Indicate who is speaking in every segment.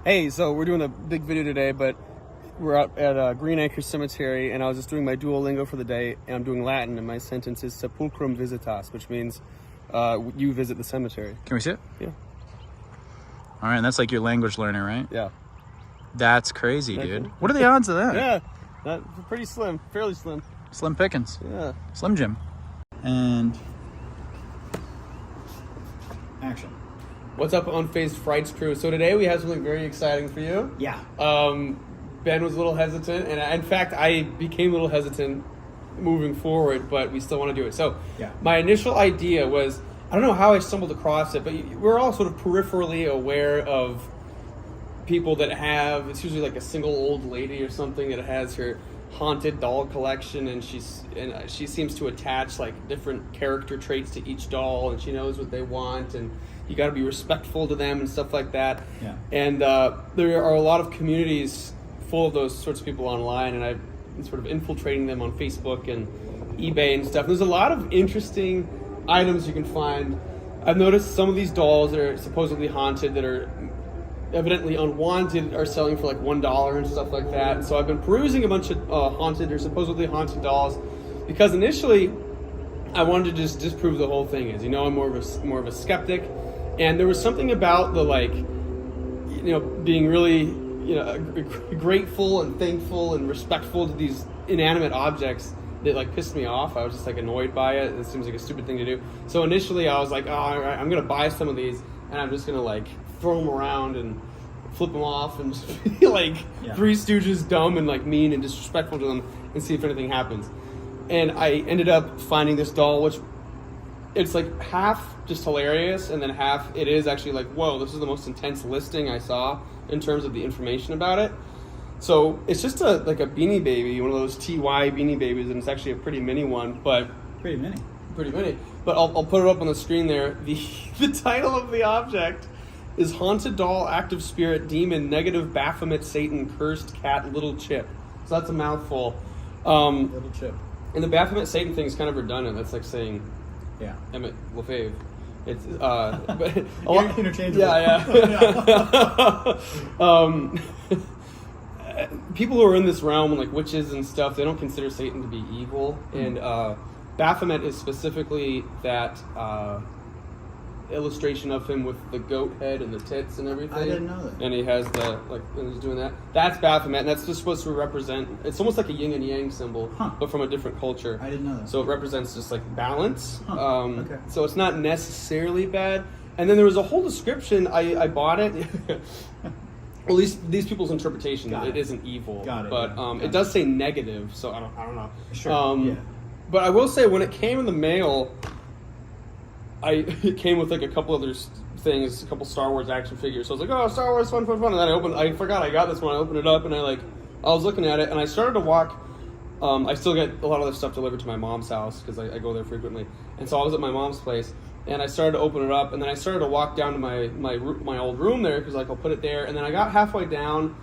Speaker 1: Hey, so we're doing a big video today, but we're out at Green Acre Cemetery, and I was just doing my Duolingo for the day, and I'm doing Latin, and my sentence is sepulchrum visitas, which means you visit the cemetery.
Speaker 2: Can we see it?
Speaker 1: Yeah.
Speaker 2: All right, and that's like your language learner, right?
Speaker 1: Yeah.
Speaker 2: That's crazy,
Speaker 1: That's
Speaker 2: dude.
Speaker 1: cool.
Speaker 2: What are the odds of that?
Speaker 1: Yeah, that's pretty slim, fairly slim.
Speaker 2: Slim pickings.
Speaker 1: Yeah.
Speaker 2: Slim Jim. And action.
Speaker 1: What's up, Unfazed Frights crew? So today we have something very exciting for you.
Speaker 2: Yeah.
Speaker 1: Ben was a little hesitant, and in fact, I became a little hesitant moving forward, but we still want to do it. So
Speaker 2: Yeah.
Speaker 1: my initial idea was, I don't know how I stumbled across it, but we're all sort of peripherally aware of people that have, it's usually like a single old lady or something that has her haunted doll collection, and she seems to attach like different character traits to each doll, and she knows what they want, and you got to be respectful to them and stuff like that.
Speaker 2: Yeah.
Speaker 1: And there are a lot of communities full of those sorts of people online, and I've been sort of infiltrating them on Facebook and eBay and stuff. There's a lot of interesting items you can find. I've noticed some of these dolls that are supposedly haunted, that are evidently unwanted, are selling for like $1 and stuff like that. So I've been perusing a bunch of haunted or supposedly haunted dolls, because initially I wanted to just disprove the whole thing. As you know, I'm more of a skeptic, and there was something about the being really grateful and thankful and respectful to these inanimate objects that like pissed me off. I was just like annoyed by it. It seems like a stupid thing to do. So initially I was like, all right, I'm gonna buy some of these, and I'm just gonna like throw them around and flip them off and just be like Three Stooges dumb and like mean and disrespectful to them, and see if anything happens. And I ended up finding this doll, which it's like half just hilarious, and then half it is actually like, whoa, this is the most intense listing I saw in terms of the information about it. So it's just like a Beanie Baby, one of those TY Beanie Babies, and it's actually a pretty mini one, but
Speaker 2: Pretty mini.
Speaker 1: But I'll put it up on the screen there. The title of the object is Haunted Doll, Active Spirit, Demon, Negative Baphomet, Satan, Cursed Cat, Little Chip. So that's a mouthful.
Speaker 2: Little Chip.
Speaker 1: And the Baphomet Satan thing is kind of redundant. That's like saying Emmett Lefebvre. It's but
Speaker 2: interchangeable.
Speaker 1: Yeah. People who are in this realm, like witches and stuff, they don't consider Satan to be evil. And Baphomet is specifically that illustration of him with the goat head and the tits and everything.
Speaker 2: I didn't know that.
Speaker 1: And he has and he's doing that. That's Baphomet, and that's just supposed to represent, it's almost like a yin and yang symbol, but from a different culture.
Speaker 2: I didn't know that.
Speaker 1: So it represents just like balance.
Speaker 2: Okay.
Speaker 1: So it's not necessarily bad. And then there was a whole description. I bought it. At least these people's interpretation, it isn't evil.
Speaker 2: Got it.
Speaker 1: But it does say negative, so I don't know.
Speaker 2: Sure.
Speaker 1: But I will say, when it came in the mail, it came with like a couple other things, a couple Star Wars action figures. So I was like, oh, Star Wars, fun. And then I forgot I got this one. I opened it up, and I was looking at it, and I started to walk. I still get a lot of this stuff delivered to my mom's house, because I go there frequently. And so I was at my mom's place, and I started to open it up, and then I started to walk down to my old room there, because like I'll put it there. And then I got halfway down,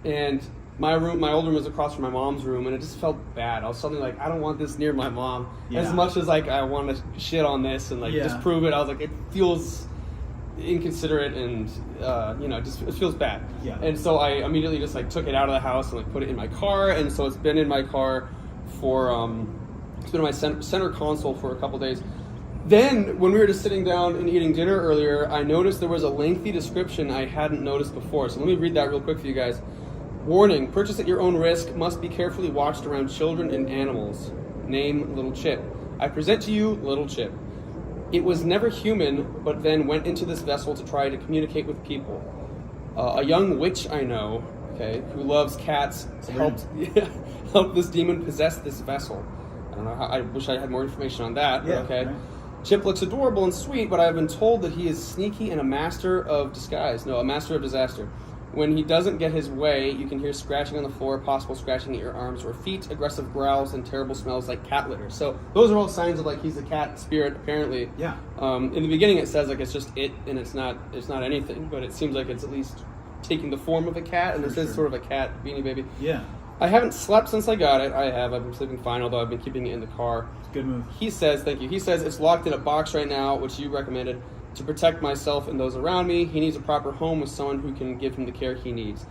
Speaker 1: and my old room was across from my mom's room, and it just felt bad. I was suddenly like, I don't want this near my mom. As much as like I want to shit on this and like disprove it, I was like, it feels inconsiderate, and it feels bad. Yeah. And so I immediately just like took it out of the house and like put it in my car, and so it's been in my car for it's been in my center console for a couple days. Then, when we were just sitting down and eating dinner earlier, I noticed there was a lengthy description I hadn't noticed before. So let me read that real quick for you guys. Warning, purchase at your own risk, must be carefully watched around children and animals. Name, Little Chip. I present to you, Little Chip. It was never human, but then went into this vessel to try to communicate with people. A young witch I know, who loves cats, helped this demon possess this vessel. I don't know how, I wish I had more information on that, Right. Chip looks adorable and sweet, but I've been told that he is sneaky and a master of disguise. No, a master of disaster. When he doesn't get his way, you can hear scratching on the floor, possible scratching at your arms or feet, aggressive growls, and terrible smells like cat litter. So those are all signs of like he's a cat spirit, apparently.
Speaker 2: Yeah.
Speaker 1: In the beginning, it says like it's just it, and it's not anything, but it seems like it's at least taking the form of a cat, and this is sort of a cat Beanie Baby.
Speaker 2: Yeah.
Speaker 1: I haven't slept since I got it. I've been sleeping fine, although I've been keeping it in the car.
Speaker 2: Good move.
Speaker 1: He says, thank you. He says it's locked in a box right now, which you recommended. to protect myself and those around me. He needs a proper home with someone who can give him the care he needs.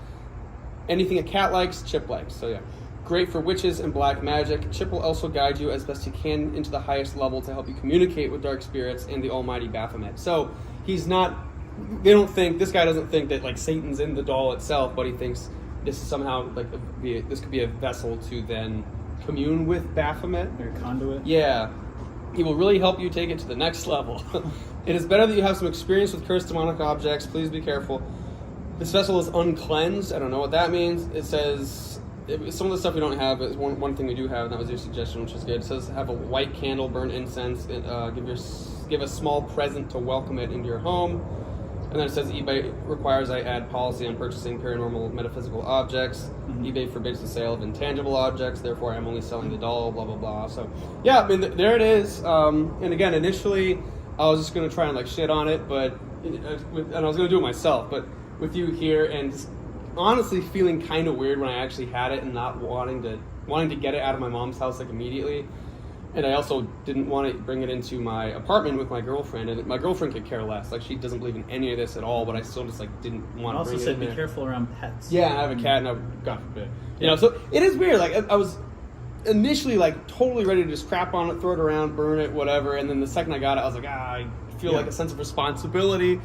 Speaker 1: Anything a cat likes, Chip likes. So yeah. Great for witches and black magic. Chip will also guide you as best he can into the highest level to help you communicate with dark spirits and the almighty Baphomet. So he's not, this guy doesn't think that like Satan's in the doll itself, but he thinks this is somehow like this could be a vessel to then commune with Baphomet.
Speaker 3: Or conduit.
Speaker 1: Yeah. He will really help you take it to the next level. It is better that you have some experience with cursed demonic objects. Please be careful. This vessel is uncleansed. I don't know what that means. It says, some of the stuff we don't have is one thing we do have, and that was your suggestion, which is good. It says have a white candle, burn incense, give a small present to welcome it into your home. And then it says eBay requires I add policy on purchasing paranormal metaphysical objects. Mm-hmm. eBay forbids the sale of intangible objects, therefore I'm only selling the doll, blah, blah, blah. So, yeah, I mean, there it is. And again, initially, I was just going to try and, like, shit on it, and I was going to do it myself. But with you here and just honestly feeling kind of weird when I actually had it and not wanting to get it out of my mom's house, like, immediately. And I also didn't want to bring it into my apartment with my girlfriend, and my girlfriend could care less. Like, she doesn't believe in any of this at all, but I still just, like, didn't want to bring it in.
Speaker 3: Also said be careful around pets.
Speaker 1: Yeah, I have a cat, and God forbid. You know, so it is weird. Like, I was initially, like, totally ready to just crap on it, throw it around, burn it, whatever, and then the second I got it, I was like, I feel like a sense of responsibility,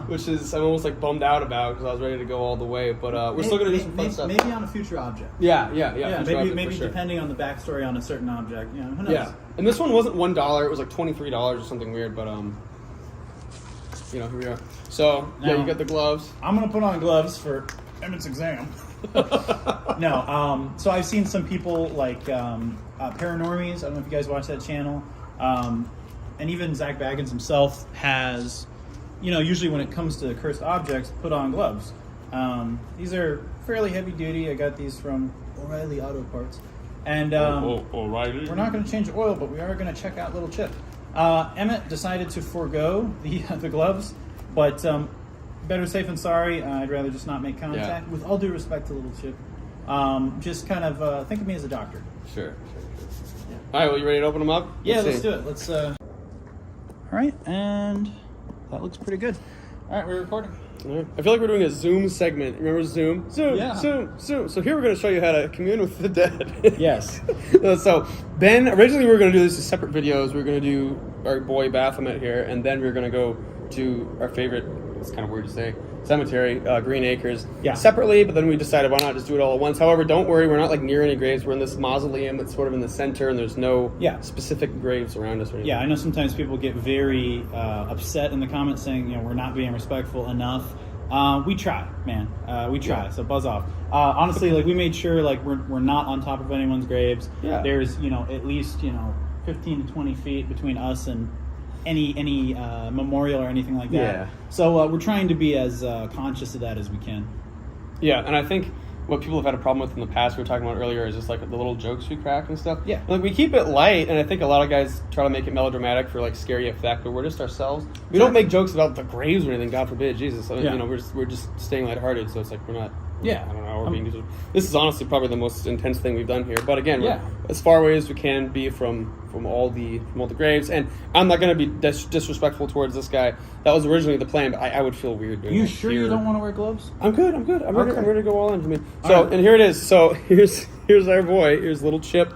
Speaker 1: which is I'm almost, like, bummed out about because I was ready to go all the way, but we're still going to do some fun stuff.
Speaker 3: Maybe on a future object.
Speaker 1: Yeah,
Speaker 3: maybe
Speaker 1: sure.
Speaker 3: Depending on the backstory on a certain object, you know, who knows?
Speaker 1: Yeah, and this one wasn't $1, it was like $23 or something weird, but you know, here we are. So
Speaker 3: now,
Speaker 1: you got the gloves.
Speaker 3: I'm gonna put on gloves for Emmett's exam. No, so I've seen some people like Paranormies. I don't know if you guys watch that channel. And even Zach Baggins himself has, you know, usually when it comes to cursed objects, put on gloves. These are fairly heavy duty. I got these from O'Reilly Auto Parts. And
Speaker 1: O'Reilly.
Speaker 3: We're not going to change the oil, but we are going to check out Little Chip. Emmett decided to forego the gloves, but better safe than sorry. I'd rather just not make contact. With all due respect to Little Chip, just kind of think of me as a doctor.
Speaker 1: Sure. Yeah. All right, well, you ready to open them up?
Speaker 3: Let's do it. Let's. All right, and that looks pretty good. All right, we're recording.
Speaker 1: All right. I feel like we're doing a Zoom segment. Remember Zoom? Zoom. So here we're going to show you how to commune with the dead.
Speaker 3: Yes.
Speaker 1: So Ben, originally we were going to do this as separate videos. We were going to do our boy Baphomet here, and then we were going to go to our favorite, it's kind of weird to say, cemetery, Green Acres, separately, but then we decided why not just do it all at once. However, don't worry, we're not like near any graves. We're in this mausoleum that's sort of in the center, and there's no specific graves around us or anything.
Speaker 3: Yeah, I know sometimes people get very upset in the comments saying, you know, we're not being respectful enough. We try, man. We try, so buzz off. Honestly, like, we made sure, like, we're not on top of anyone's graves.
Speaker 1: Yeah.
Speaker 3: There's, you know, at least, you know, 15 to 20 feet between us and any memorial or anything like that.
Speaker 1: Yeah.
Speaker 3: So we're trying to be as conscious of that as we can.
Speaker 1: Yeah, and I think what people have had a problem with in the past, we were talking about earlier, is just like the little jokes we crack and stuff.
Speaker 3: Yeah.
Speaker 1: Like, we keep it light, and I think a lot of guys try to make it melodramatic for like scary effect, but we're just ourselves. We don't make jokes about the graves or anything, God forbid, Jesus. You know, we're just staying lighthearted, so it's like we're not.
Speaker 3: Yeah.
Speaker 1: I don't know. We're being. This is honestly probably the most intense thing we've done here. But again, we're as far away as we can be from all the graves. And I'm not going to be disrespectful towards this guy. That was originally the plan, but I would feel weird doing
Speaker 3: You
Speaker 1: that
Speaker 3: sure
Speaker 1: here.
Speaker 3: you don't want to wear gloves?
Speaker 1: I'm good. I'm ready to go all in for me. So, and here it is. So here's our boy. Here's Little Chip.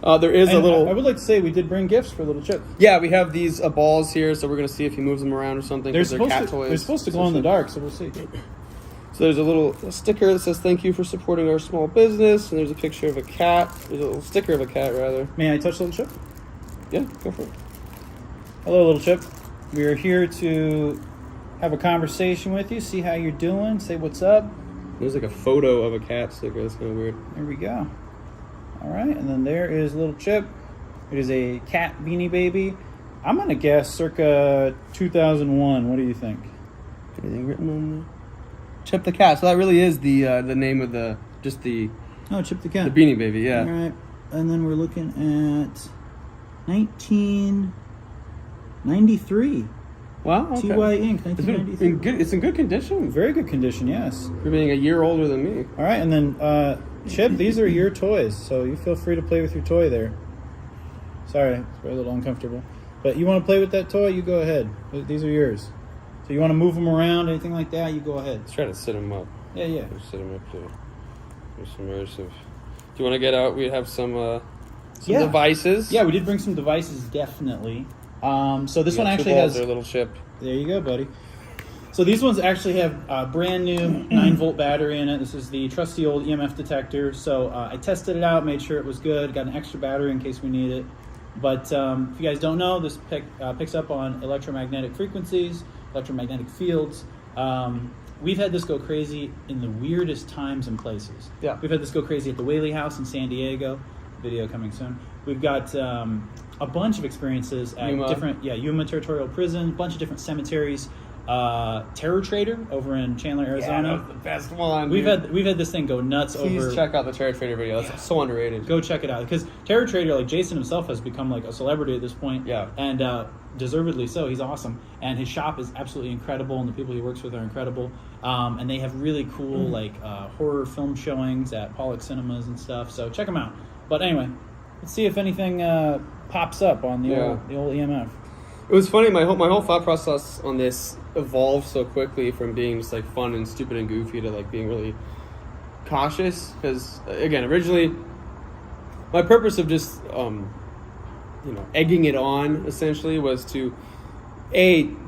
Speaker 1: There is a little.
Speaker 3: I would like to say we did bring gifts for Little Chip.
Speaker 1: Yeah, we have these balls here, so we're going to see if he moves them around or something.
Speaker 3: They're
Speaker 1: cat toys.
Speaker 3: They're supposed to glow in the dark, so we'll see.
Speaker 1: So there's a little sticker that says thank you for supporting our small business, and there's a picture of a cat. There's a little sticker of a cat, rather.
Speaker 3: May I touch Little Chip?
Speaker 1: Yeah, go for it.
Speaker 3: Hello, Little Chip. We are here to have a conversation with you, see how you're doing, say what's up.
Speaker 1: There's like a photo of a cat sticker. That's kind of weird.
Speaker 3: There we go. All right, and then there is Little Chip. It is a cat beanie baby. I'm going to guess circa 2001. What do you think?
Speaker 1: Anything written on there? Chip the cat. So that really is the name of the
Speaker 3: Oh, Chip the cat.
Speaker 1: the Beanie Baby. Yeah.
Speaker 3: All right, and then we're looking at 1993.
Speaker 1: Wow. Okay.
Speaker 3: TY Inc. 1993.
Speaker 1: It's in good condition.
Speaker 3: Very good condition, yes.
Speaker 1: For being a year older than me.
Speaker 3: All right, and then Chip, these are your toys, so you feel free to play with your toy there. Sorry, it's a little uncomfortable. But you want to play with that toy, you go ahead. These are yours. So you want to move them around, anything like that, you go ahead.
Speaker 1: Let's try to sit him up.
Speaker 3: Yeah, yeah.
Speaker 1: Let's sit him up here. There's some immersive. Do you want to get out? We have some devices.
Speaker 3: Yeah, we did bring some devices, definitely. So this
Speaker 1: We
Speaker 3: one
Speaker 1: got
Speaker 3: actually
Speaker 1: 2 balls
Speaker 3: has...
Speaker 1: there, little chip.
Speaker 3: There you go, buddy. So these ones actually have a brand new 9-volt battery in it. This is the trusty old EMF detector. So I tested it out, made sure it was good, got an extra battery in case we need it. But if you guys don't know, this picks up on electromagnetic frequencies, electromagnetic fields. We've had this go crazy in the weirdest times and places.
Speaker 1: Yeah.
Speaker 3: We've had this go crazy at the Whaley House in San Diego. Video coming soon. We've got a bunch of experiences at Yuma Territorial Prison, a bunch of different cemeteries. Terror Trader over in Chandler, Arizona.
Speaker 1: Yeah, that was the best one.
Speaker 3: We've had this thing go nuts.
Speaker 1: Please check out the Terror Trader video. That's so underrated.
Speaker 3: Go check it out because Terror Trader, like Jason himself, has become like a celebrity at this point.
Speaker 1: Yeah,
Speaker 3: and deservedly so. He's awesome, and his shop is absolutely incredible, and the people he works with are incredible. And they have really cool like horror film showings at Pollock Cinemas and stuff. So check them out. But anyway, let's see if anything pops up on the old EMF.
Speaker 1: It was funny. My whole thought process on this evolved so quickly from being just like fun and stupid and goofy to like being really cautious. Because again, originally, my purpose of just egging it on essentially was to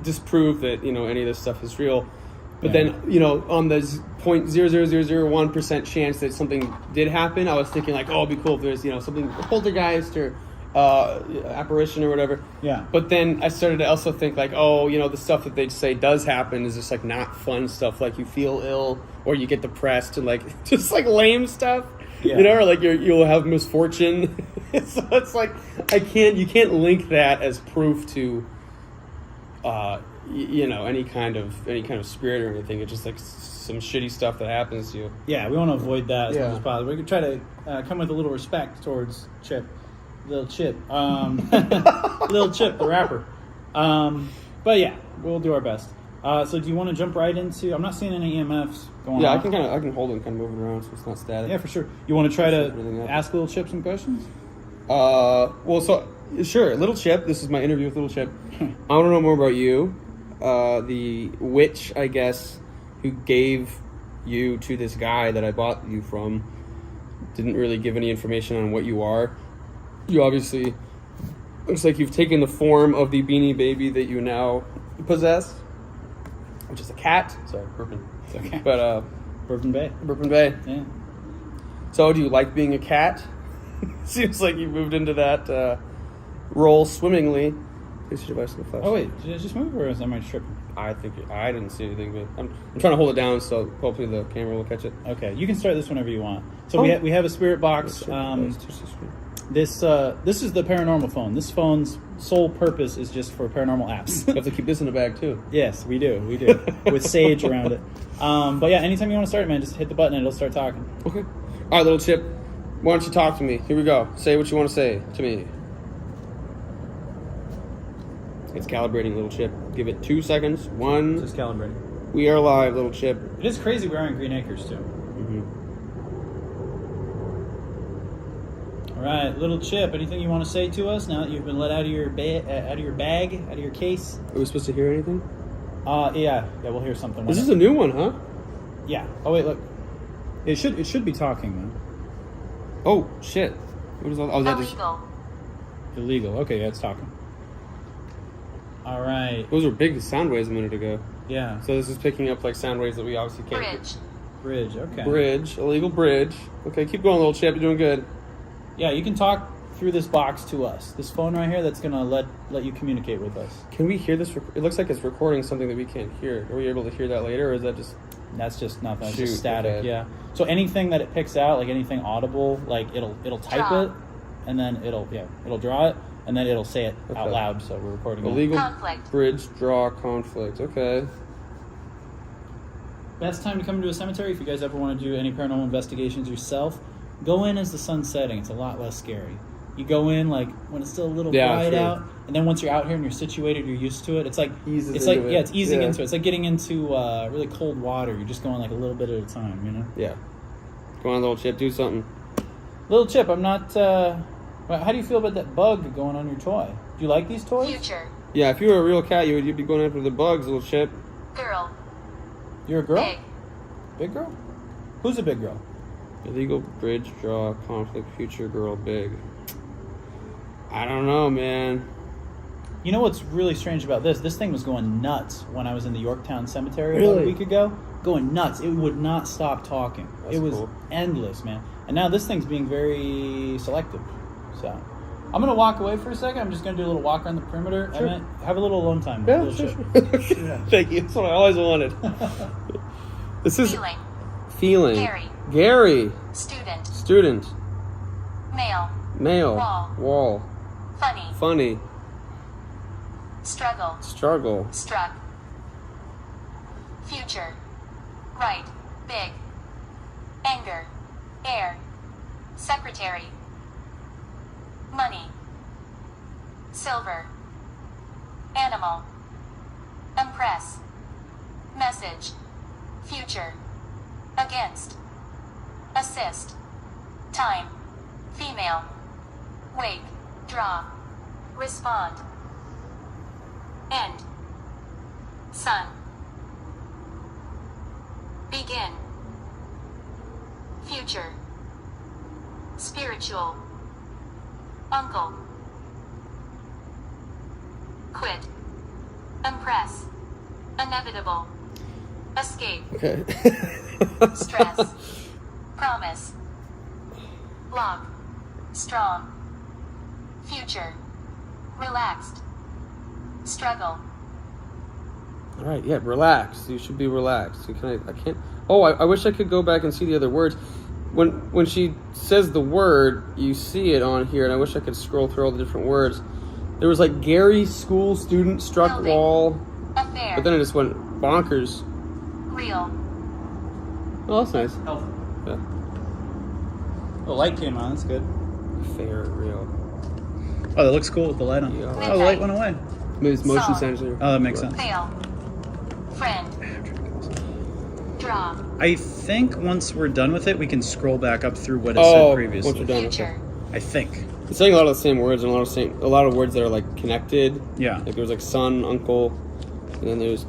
Speaker 1: disprove that any of this stuff is real. But then, on the 0.00001% chance that something did happen, I was thinking like, oh, it'd be cool if there's something, a poltergeist or apparition or whatever.
Speaker 3: Yeah.
Speaker 1: But then I started to also think like, oh, the stuff that they say does happen is just like not fun stuff, like you feel ill or you get depressed and like just like lame stuff.
Speaker 3: Yeah.
Speaker 1: Or like you'll have misfortune. So it's like you can't link that as proof to any kind of spirit or anything. It's just like some shitty stuff that happens to you.
Speaker 3: Yeah, we want to avoid that as much as possible. We could try to come with a little respect towards Little Chip, Little Chip, the rapper. But yeah, we'll do our best. So do you want to jump right into? I'm not seeing any EMFs going on.
Speaker 1: Yeah, I can hold it and kind of move it around so it's not static.
Speaker 3: Yeah, for sure. You want to try to ask Little Chip some questions?
Speaker 1: Sure. Little Chip, this is my interview with Little Chip. I want to know more about you. The witch, I guess, who gave you to this guy that I bought you from didn't really give any information on what you are. You obviously looks like you've taken the form of the Beanie Baby that you now possess, which is a cat. Sorry, burping.
Speaker 3: It's okay.
Speaker 1: But
Speaker 3: Bourbon Bay.
Speaker 1: Bourbon Bay.
Speaker 3: Yeah.
Speaker 1: So, do you like being a cat? Seems like you moved into that role swimmingly. Place your device in the flash.
Speaker 3: Oh wait, did I just move or is that my tripping?
Speaker 1: I think I didn't see anything, but I'm trying to hold it down so hopefully the camera will catch it.
Speaker 3: Okay, you can start this whenever you want. So we have a spirit box. This is the paranormal phone. This phone's sole purpose is just for paranormal apps.
Speaker 1: You have to keep this in the bag too.
Speaker 3: Yes, we do, with sage around it. But yeah, anytime you want to start it, man, just hit the button and it'll start talking.
Speaker 1: Okay. All right, Little Chip, why don't you talk to me? Here we go. Say what you want to say to me. It's calibrating, Little Chip. Give it 2 seconds. 1.
Speaker 3: Just calibrating.
Speaker 1: We are live, Little Chip.
Speaker 3: It is crazy we're on Green Acres too.
Speaker 1: Mm-hmm.
Speaker 3: All right, Little Chip, anything you want to say to us now that you've been let out of your bag, out of your case?
Speaker 1: Are we supposed to hear anything?
Speaker 3: Yeah, we'll hear something.
Speaker 1: This is a new one, huh?
Speaker 3: Yeah. Oh wait, look. It should be talking, man.
Speaker 1: Oh shit! What is all? Oh, that just
Speaker 3: Illegal. Okay, yeah, it's talking. All right.
Speaker 1: Those were big sound waves a minute ago.
Speaker 3: Yeah.
Speaker 1: So this is picking up like sound waves that we obviously can't.
Speaker 3: Bridge. Okay.
Speaker 1: Bridge. Illegal bridge. Okay, keep going, Little Chip. You're doing good.
Speaker 3: Yeah, you can talk through this box to us. This phone right here that's gonna let you communicate with us.
Speaker 1: Can we hear this? It looks like it's recording something that we can't hear. Are we able to hear that later, or is that just?
Speaker 3: That's just nothing. It's
Speaker 1: Shoot,
Speaker 3: just static.
Speaker 1: okay.
Speaker 3: Yeah. So anything that it picks out, like anything audible, like it'll type it, and then it'll draw it, and then it'll say it out loud. So we're recording.
Speaker 1: Illegal
Speaker 4: conflict.
Speaker 1: Bridge draw conflict. Okay.
Speaker 3: Best time to come to a cemetery if you guys ever want to do any paranormal investigations yourself. Go in as the sun's setting. It's a lot less scary. You go in like when it's still a little bright
Speaker 1: true.
Speaker 3: out, and then once you're out here and you're situated, you're used to it. It's like
Speaker 1: Eases
Speaker 3: it's like
Speaker 1: into it.
Speaker 3: yeah, it's easing
Speaker 1: Yeah.
Speaker 3: into it. It's like getting into really cold water. You're just going like a little bit at a time, you know.
Speaker 1: Yeah. Come on, Little Chip. Do something.
Speaker 3: Little Chip, I'm not. How do you feel about that bug going on your toy? Do you like these toys?
Speaker 4: Future.
Speaker 1: Yeah, if you were a real cat, you'd be going after the bugs, Little Chip.
Speaker 4: Girl.
Speaker 3: You're a girl?
Speaker 4: Big.
Speaker 3: Big girl? Who's a big girl?
Speaker 1: Illegal bridge draw, conflict, future girl, big. I don't know, man.
Speaker 3: You know what's really strange about this? This thing was going nuts when I was in the Yorktown Cemetery about
Speaker 1: Really?
Speaker 3: a week ago. Going nuts. It would not stop talking.
Speaker 1: That's
Speaker 3: it was
Speaker 1: cool.
Speaker 3: endless, man. And now this thing's being very selective. So I'm going to walk away for a second. I'm just going to do a little walk around the perimeter.
Speaker 1: Sure.
Speaker 3: And then have a little alone time.
Speaker 1: Yeah,
Speaker 3: Little
Speaker 1: sure,
Speaker 3: shit.
Speaker 1: sure.
Speaker 3: Yeah.
Speaker 1: Thank you. That's what I always wanted. This is
Speaker 4: Feeling.
Speaker 1: feeling.
Speaker 4: Gary.
Speaker 1: Gary.
Speaker 4: Student.
Speaker 1: Student.
Speaker 4: Male.
Speaker 1: Male.
Speaker 4: Wall.
Speaker 1: Wall.
Speaker 4: Funny.
Speaker 1: Funny.
Speaker 4: Struggle.
Speaker 1: Struggle.
Speaker 4: Struck. Future. Right. Big. Anger. Air. Secretary. Money. Silver. Animal. Impress. Message. Future. Against. Assist. Time. Female. Wake. Draw. Respond. End. Sun. Begin. Future. Spiritual. Uncle. Quit. Impress. Inevitable. Escape.
Speaker 1: Okay.
Speaker 4: Stress. Promise. Block. Strong. Future. Relaxed. Struggle.
Speaker 1: All right, yeah, relax. You should be relaxed. I can't. Oh, I wish I could go back and see the other words. When she says the word, you see it on here, and I wish I could scroll through all the different words. There was like Gary, school, student, struck
Speaker 4: Building.
Speaker 1: wall,
Speaker 4: Affair.
Speaker 1: but then it just went bonkers.
Speaker 4: Real.
Speaker 1: Oh, that's nice.
Speaker 3: Healthy.
Speaker 1: Yeah.
Speaker 3: The light came on. That's good.
Speaker 1: Fair, real.
Speaker 3: Oh, that looks cool with the light on.
Speaker 1: Yeah.
Speaker 3: Oh, the light went away.
Speaker 1: Maybe it's motion
Speaker 4: Song.
Speaker 1: sensor.
Speaker 3: Oh, that makes sense.
Speaker 4: Fail. Friend. Draw.
Speaker 3: I think once we're done with it, we can scroll back up through what it
Speaker 1: Oh,
Speaker 3: said previously.
Speaker 1: once we're done.
Speaker 4: Future.
Speaker 3: I think.
Speaker 1: It's saying a lot of the same words and a lot of words that are like connected.
Speaker 3: Yeah.
Speaker 1: Like there was like son, uncle, and then there's.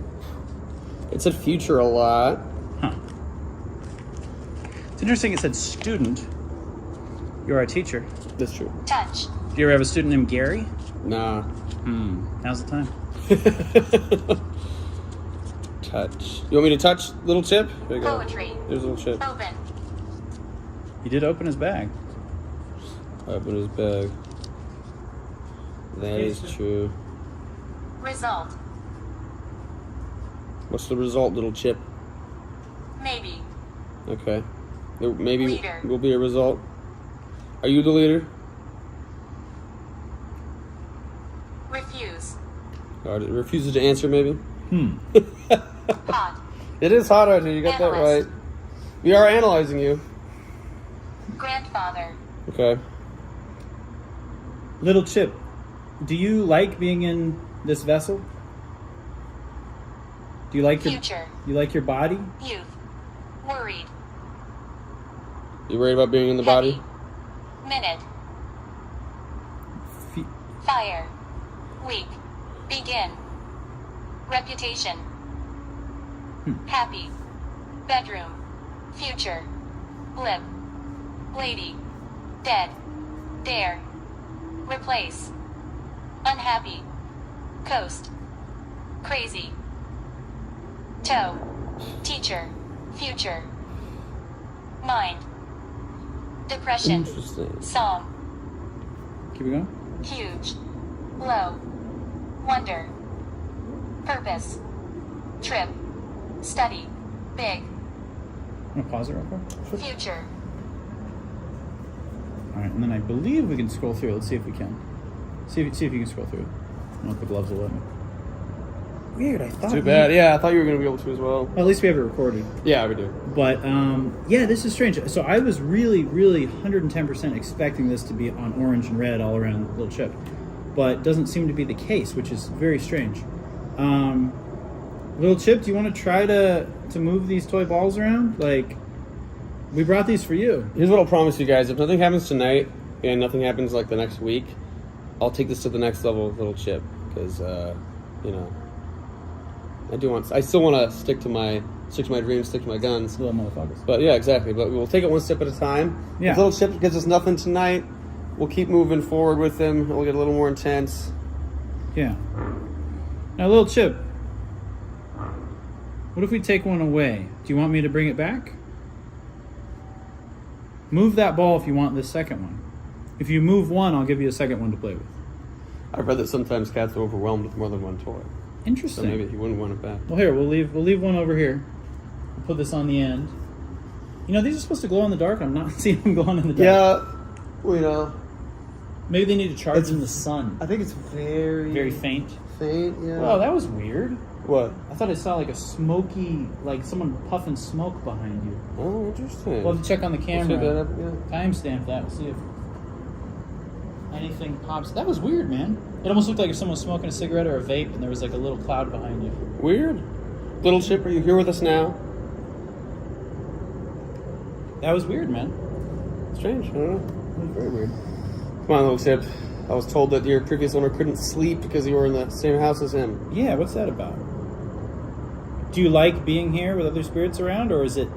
Speaker 1: It said future a lot.
Speaker 3: Huh. It's interesting it said student. You're a teacher.
Speaker 1: That's true.
Speaker 4: Touch.
Speaker 3: Do you ever have a student named Gary?
Speaker 1: Nah.
Speaker 3: Now's the time.
Speaker 1: Touch. You want me to touch little chip? There you go.
Speaker 4: Poetry.
Speaker 1: There's a little chip.
Speaker 4: Open.
Speaker 3: He did open his bag.
Speaker 1: Open his bag. That is true.
Speaker 4: Result.
Speaker 1: What's the result, little chip?
Speaker 4: Maybe.
Speaker 1: Okay. There maybe
Speaker 4: Leader.
Speaker 1: will be a result. Are you the leader?
Speaker 4: Refuse.
Speaker 1: Or it refuses to answer, maybe?
Speaker 4: Hot.
Speaker 1: It is hot out here. You got that
Speaker 4: Analyst.
Speaker 1: right. We are analyzing you.
Speaker 4: Grandfather.
Speaker 1: Okay.
Speaker 3: Little Chip, do you like being in this vessel? Do you like
Speaker 4: Future.
Speaker 3: your body?
Speaker 4: Youth. Worried.
Speaker 1: You worried about being in the body?
Speaker 4: Minute.
Speaker 3: Fe-
Speaker 4: Fire. Week. Begin. Reputation. Happy. Bedroom. Future. Blip. Lady. Dead. Dare. Replace. Unhappy. Coast. Crazy. Toe. Teacher. Future. Mind. Depression.
Speaker 1: Interesting.
Speaker 4: Song.
Speaker 3: Keep it going.
Speaker 4: Huge. Low. Wonder. Purpose. Trip. Study. Big.
Speaker 3: I'm gonna pause it real quick.
Speaker 4: Future.
Speaker 3: All right, and then I believe we can scroll through. Let's see if we can. See if you can scroll through it. I don't know if the gloves will let me. Weird. I thought.
Speaker 1: Too bad. Yeah, I thought you were going to be able to as well.
Speaker 3: Well, at least we have it recorded.
Speaker 1: Yeah, we do.
Speaker 3: But yeah, this is strange. So I was really, really 110% expecting this to be on orange and red all around Little Chip, but it doesn't seem to be the case, which is very strange. Little Chip, do you want to try to move these toy balls around? Like, we brought these for you.
Speaker 1: Here's what I'll promise you guys. If nothing happens tonight and nothing happens like the next week, I'll take this to the next level with Little Chip. Because, you know, I still want to stick to my dreams, stick to my guns.
Speaker 3: Little motherfuckers.
Speaker 1: But yeah, exactly. But we'll take it one step at a time.
Speaker 3: Yeah.
Speaker 1: If little Chip gives us nothing tonight, we'll keep moving forward with him. We'll get a little more intense.
Speaker 3: Yeah. Now, little Chip, what if we take one away? Do you want me to bring it back? Move that ball if you want this second one. If you move one, I'll give you a second one to play with.
Speaker 1: I've read that sometimes cats are overwhelmed with more than one toy.
Speaker 3: Interesting.
Speaker 1: So maybe he wouldn't want it back.
Speaker 3: Well, here, we'll leave one over here. We'll put this on the end. You know, these are supposed to glow in the dark. I'm not seeing them glowing in the dark.
Speaker 1: Yeah, well, you know.
Speaker 3: Maybe they need to charge in the sun.
Speaker 1: I think it's very
Speaker 3: faint.
Speaker 1: faint, yeah.
Speaker 3: Wow, that was weird.
Speaker 1: What?
Speaker 3: I thought I saw like a smoky, like someone puffing smoke behind you.
Speaker 1: Oh, interesting.
Speaker 3: We'll have to check on the camera.
Speaker 1: Yeah.
Speaker 3: Timestamp that. See if anything pops. That was weird, man. It almost looked like if someone was smoking a cigarette or a vape and there was like a little cloud behind you.
Speaker 1: Weird. Little Chip, are you here with us now?
Speaker 3: That was weird, man.
Speaker 1: Strange. I don't know. It was very weird. Come on, Little Chip. I was told that your previous owner couldn't sleep because you were in the same house as him.
Speaker 3: Yeah, what's that about? Do you like being here with other spirits around, or is it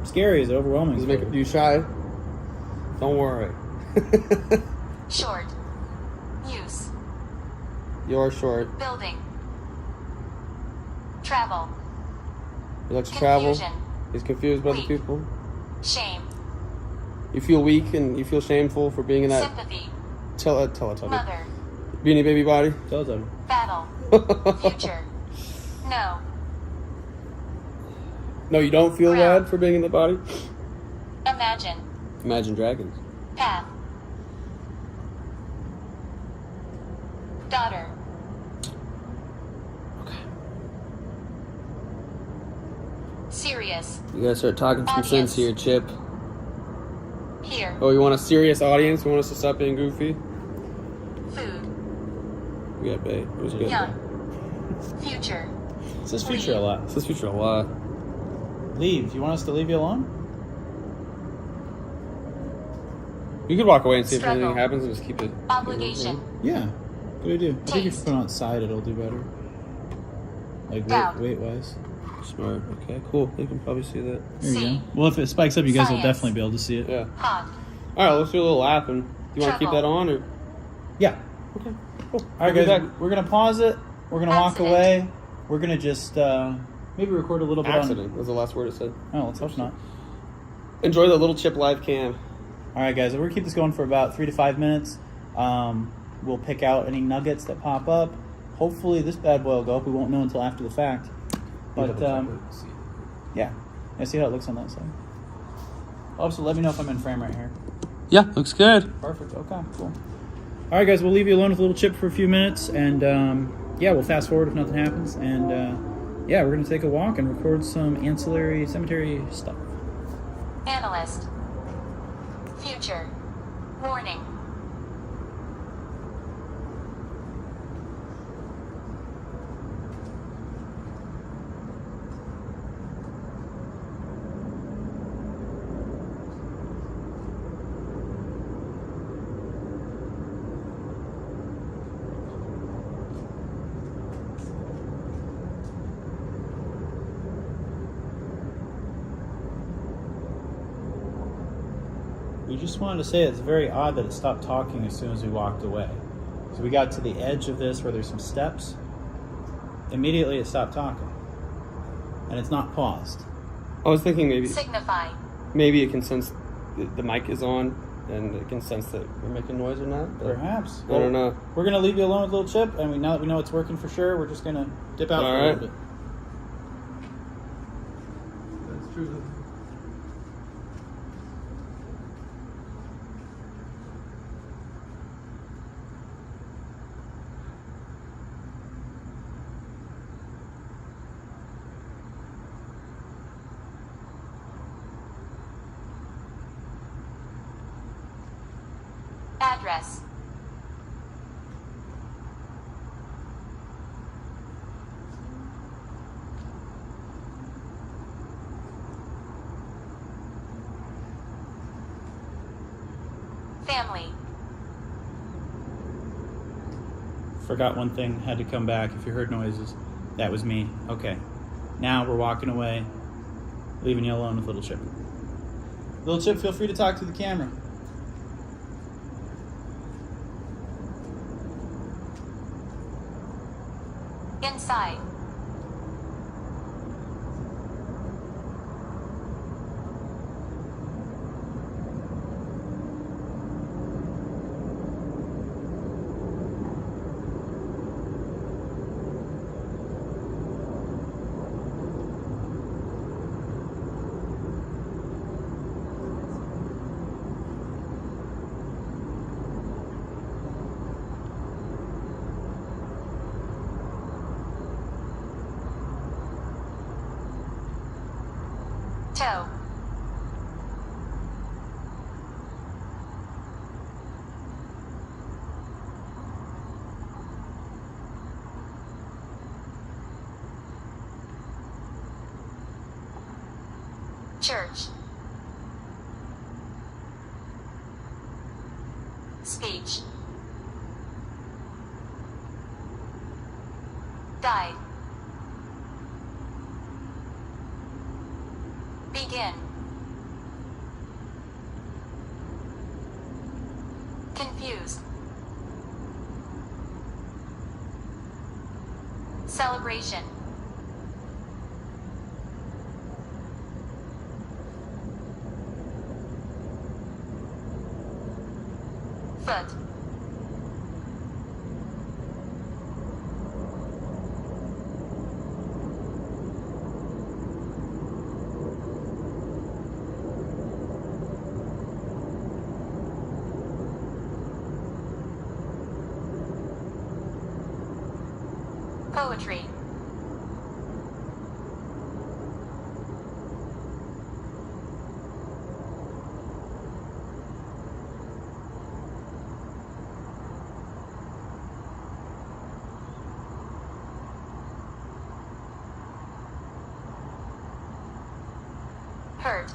Speaker 3: scary? Is it overwhelming?
Speaker 1: Does it make you shy? Don't worry.
Speaker 4: Short. Use.
Speaker 1: You're short.
Speaker 4: Building. Travel.
Speaker 1: You like to travel?
Speaker 4: Confusion.
Speaker 1: He's confused by the
Speaker 4: Weak.
Speaker 1: people.
Speaker 4: Shame.
Speaker 1: You feel weak and you feel shameful for being in that
Speaker 4: Sympathy.
Speaker 1: Teletubby.
Speaker 4: Mother.
Speaker 1: Beanie Baby body.
Speaker 3: Teletubby.
Speaker 4: Battle. Future. No.
Speaker 1: No, you don't feel
Speaker 4: Ground.
Speaker 1: bad for being in the body?
Speaker 4: Imagine.
Speaker 1: Imagine Dragons.
Speaker 4: Path. Daughter.
Speaker 1: Okay.
Speaker 4: Serious.
Speaker 1: You gotta start talking some sense
Speaker 4: Audience.
Speaker 1: here, Chip.
Speaker 4: Here.
Speaker 1: Oh, you want a serious audience? You want us to stop being goofy?
Speaker 4: Food.
Speaker 1: We got bait. It was good.
Speaker 4: Young. Future.
Speaker 3: It says future a lot.
Speaker 1: It says future a lot.
Speaker 3: Leave. You want us to leave you alone?
Speaker 1: You could walk away and see if
Speaker 4: Struggle.
Speaker 1: anything happens and just keep it.
Speaker 4: Obligation.
Speaker 3: Yeah. Good idea. I think if you
Speaker 4: Taste.
Speaker 3: put it outside, it'll do better. Like
Speaker 4: Doubt.
Speaker 3: weight wise.
Speaker 1: Smart. Okay, cool. You can probably see that.
Speaker 3: There you
Speaker 4: See.
Speaker 3: go. Well, if it spikes up, you guys will
Speaker 4: Science.
Speaker 3: definitely be able to see it.
Speaker 1: Yeah.
Speaker 4: Hog.
Speaker 1: All right, let's do a little lap. And you want to keep
Speaker 4: Trouble.
Speaker 1: that on, or
Speaker 3: Yeah.
Speaker 1: okay, cool.
Speaker 3: All right,
Speaker 1: We'll be
Speaker 3: guys.
Speaker 1: back.
Speaker 3: We're gonna pause it. We're gonna walk
Speaker 4: Accident.
Speaker 3: away. We're gonna just maybe record a little bit
Speaker 1: Accident was the last word it said.
Speaker 3: on. Oh, let's hope not.
Speaker 1: Enjoy the little Chip live cam.
Speaker 3: All right, guys. We're gonna keep this going for about 3 to 5 minutes. We'll pick out any nuggets that pop up. Hopefully, this bad boy will go up. We won't know until after the fact. But yeah, I see how it looks on that side. Also, let me know if I'm in frame right here.
Speaker 1: Yeah, looks good.
Speaker 3: Perfect. Okay, cool. All right, guys, we'll leave you alone with a little Chip for a few minutes, and yeah, we'll fast forward if nothing happens, and yeah, we're gonna take a walk and record some ancillary cemetery stuff.
Speaker 4: Analyst. Future. Warning.
Speaker 3: We just wanted to say it's very odd that it stopped talking as soon as we walked away. So we got to the edge of this where there's some steps. Immediately it stopped talking. And it's not paused.
Speaker 1: I was thinking
Speaker 4: Signify.
Speaker 1: maybe it can sense the mic is on and it can sense that we're making noise or not. But
Speaker 3: Perhaps.
Speaker 1: I don't know.
Speaker 3: We're going to leave you alone with a little Chip, and now that we know it's working for sure, we're just going to dip out
Speaker 1: All
Speaker 3: for a
Speaker 1: right.
Speaker 3: little bit.
Speaker 1: That's true.
Speaker 4: Address. Family.
Speaker 3: Forgot one thing, had to come back if you heard noises. That was me. Okay. Now we're walking away, leaving you alone with Little Chip. Little Chip, feel free to talk to the camera.
Speaker 4: Inside. Toe. Church. Speech. Died. Begin. Confused. Celebration. Foot. Poetry. Hurt.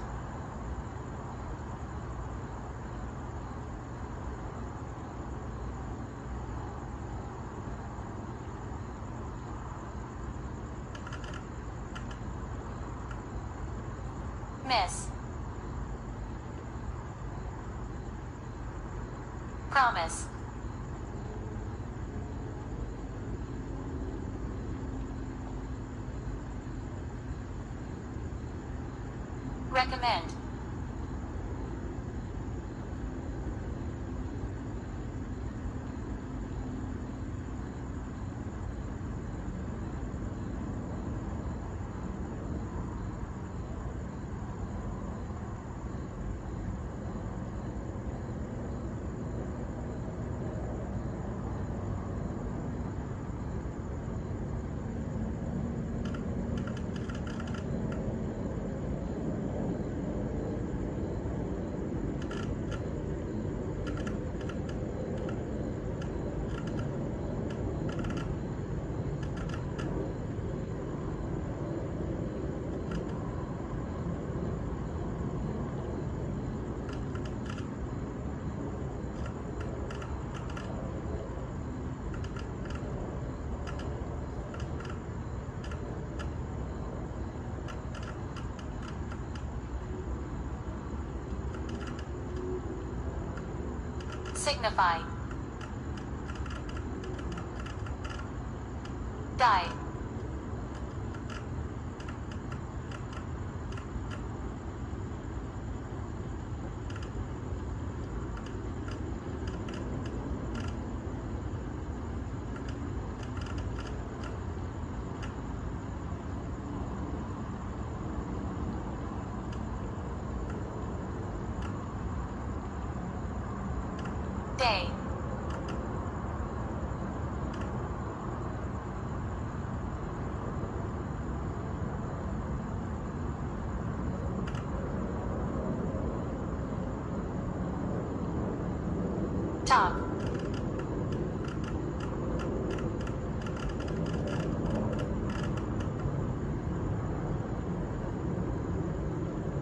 Speaker 4: Miss. Promise. Recommend. Signify. Die. Day. Top.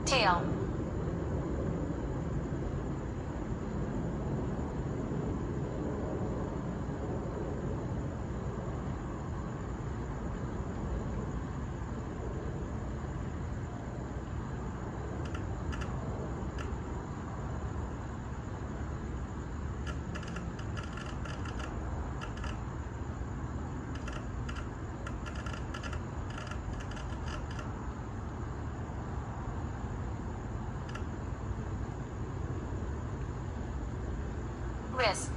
Speaker 4: Tail. Risk.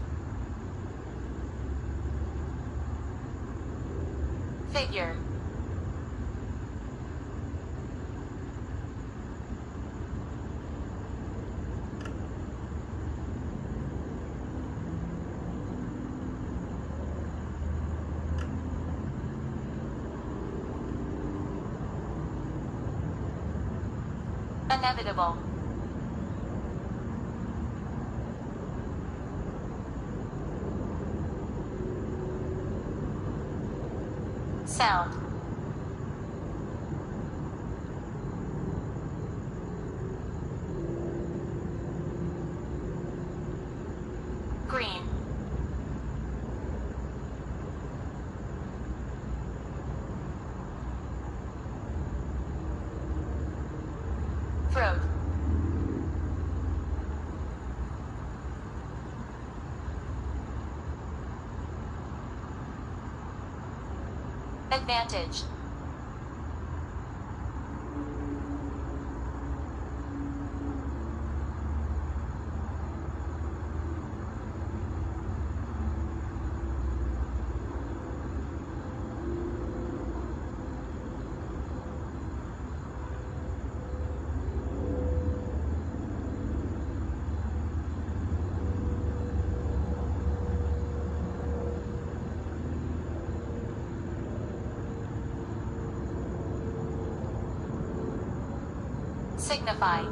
Speaker 4: Figure. Inevitable. Sound. Green. Throat. Advantage. Signify.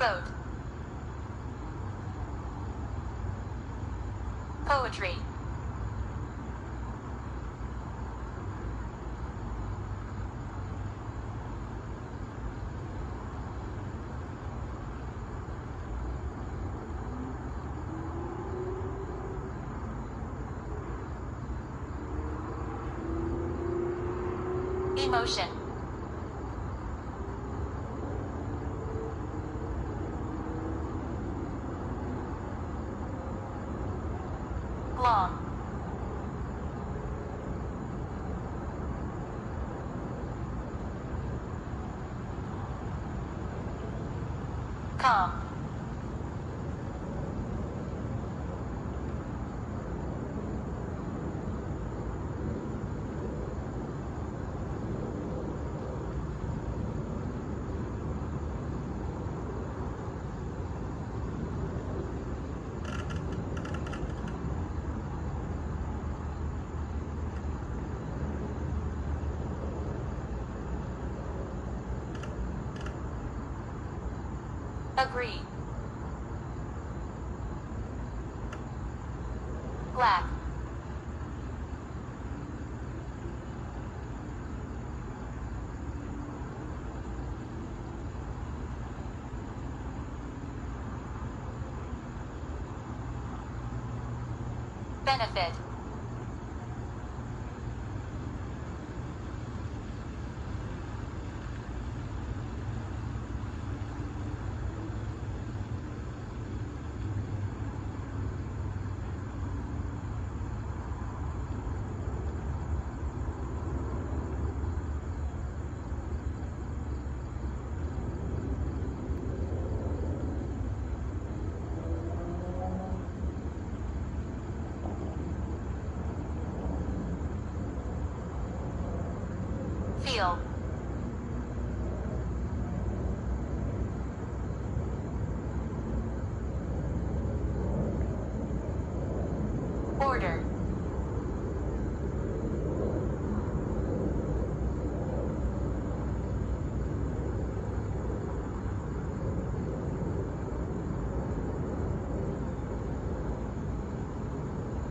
Speaker 4: Boat. Poetry. Emotion. Long. Calm. Agree. Black. Benefit.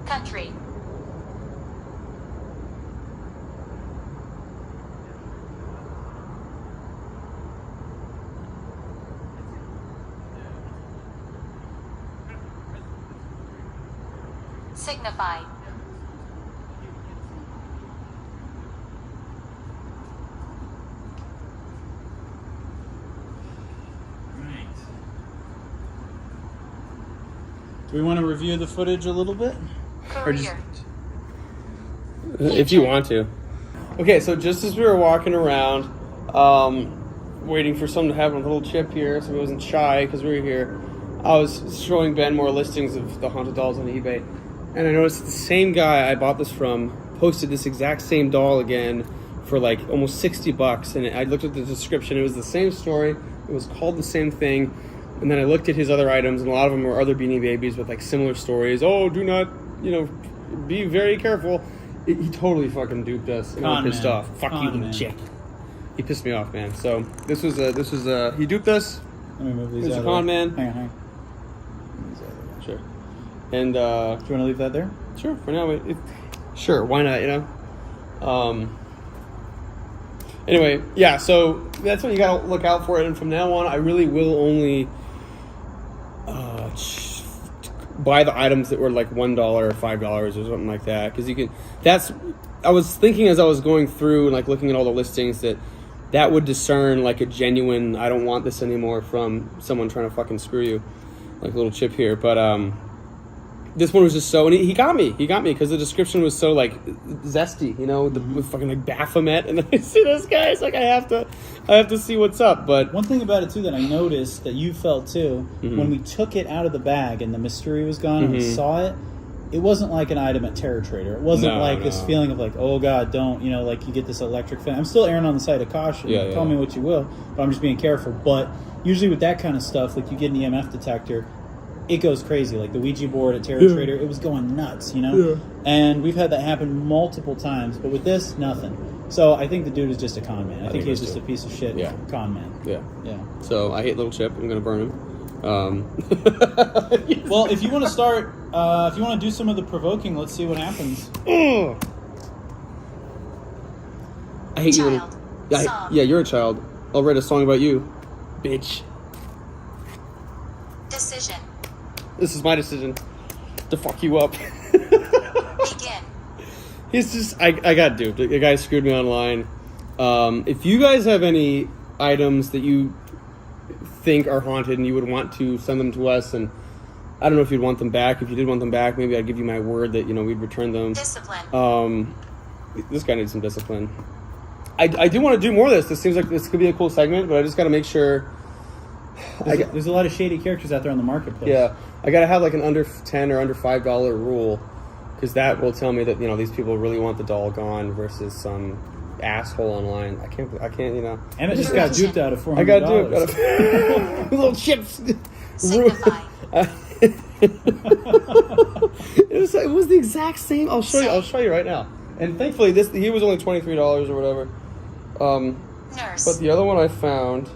Speaker 4: Country. Signify.
Speaker 3: Do we want to review the footage a little bit? Or just,
Speaker 4: Career.
Speaker 1: If you want to. Okay, so just as we were walking around, waiting for something to happen with a little chip here, so he wasn't shy because we were here, I was showing Ben more listings of the haunted dolls on eBay, and I noticed the same guy I bought this from posted this exact same doll again for like almost $60, and I looked at the description. It was the same story. It was called the same thing. And then I looked at his other items, and a lot of them were other Beanie Babies with like similar stories. Oh, do not, be very careful. He totally fucking duped us. And I'm pissed off. Fuck you, little chick. He pissed me off, man. So this was he duped us.
Speaker 3: let me move these
Speaker 1: He was
Speaker 3: out
Speaker 1: a
Speaker 3: of
Speaker 1: con
Speaker 3: the way.
Speaker 1: man.
Speaker 3: Hang on. Move these out of the way.
Speaker 1: Sure. And
Speaker 3: Do you want to leave that there?
Speaker 1: sure, for now, sure, why not? Anyway, yeah. So that's what you gotta look out for. And from now on, I really will only buy the items that were like $1 or $5 or something like that, because you can. I was thinking as I was going through and like looking at all the listings that would discern like a genuine I don't want this anymore from someone trying to fucking screw you, like a little chip here. But this one was just so, and he got me because the description was so like zesty, with fucking like Baphomet, and then I see this guy, it's like I have to see what's up. But
Speaker 3: One thing about it too that I noticed that you felt too, when we took it out of the bag and the mystery was gone and we saw it, it wasn't like an item at Terror Trader. It wasn't this feeling of like, oh God, don't, like you get this electric feeling. I'm still erring on the side of caution.
Speaker 1: Yeah,
Speaker 3: Call me what you will, but I'm just being careful. But usually with that kind of stuff, like you get an EMF detector, it goes crazy. Like the Ouija board at Terror Trader, it was going nuts,
Speaker 1: Yeah.
Speaker 3: And we've had that happen multiple times, but with this, nothing. So I think the dude is just a con man. I think he's just a piece of shit con man.
Speaker 1: yeah.
Speaker 3: Yeah.
Speaker 1: So I hate little chip. I'm gonna burn him.
Speaker 3: Well, if you want to start, if you want to do some of the provoking, let's see what happens.
Speaker 1: I hate you.
Speaker 4: Child.
Speaker 1: Yeah,
Speaker 4: Song.
Speaker 1: yeah, you're a child. I'll write a song about you, bitch.
Speaker 4: Decision.
Speaker 1: This is my decision to fuck you up.
Speaker 4: Begin.
Speaker 1: He's just, I got duped. The guy screwed me online. If you guys have any items that you think are haunted and you would want to send them to us, and I don't know if you'd want them back. If you did want them back, maybe I'd give you my word that, we'd return them.
Speaker 4: Discipline.
Speaker 1: This guy needs some discipline. I do want to do more of this. This seems like this could be a cool segment, but I just got to make sure.
Speaker 3: There's a lot of shady characters out there on the marketplace.
Speaker 1: Yeah, I got to have like an under $10 or under $5 rule, because that will tell me that these people really want the doll gone versus some asshole online. I can't.
Speaker 3: Emmett just got duped out of $400.
Speaker 1: I got duped out of little chips.
Speaker 4: Signify.
Speaker 1: It was the exact same. I'll show you right now. And thankfully, he was only $23 or whatever.
Speaker 4: Nurse.
Speaker 1: But the other one I found.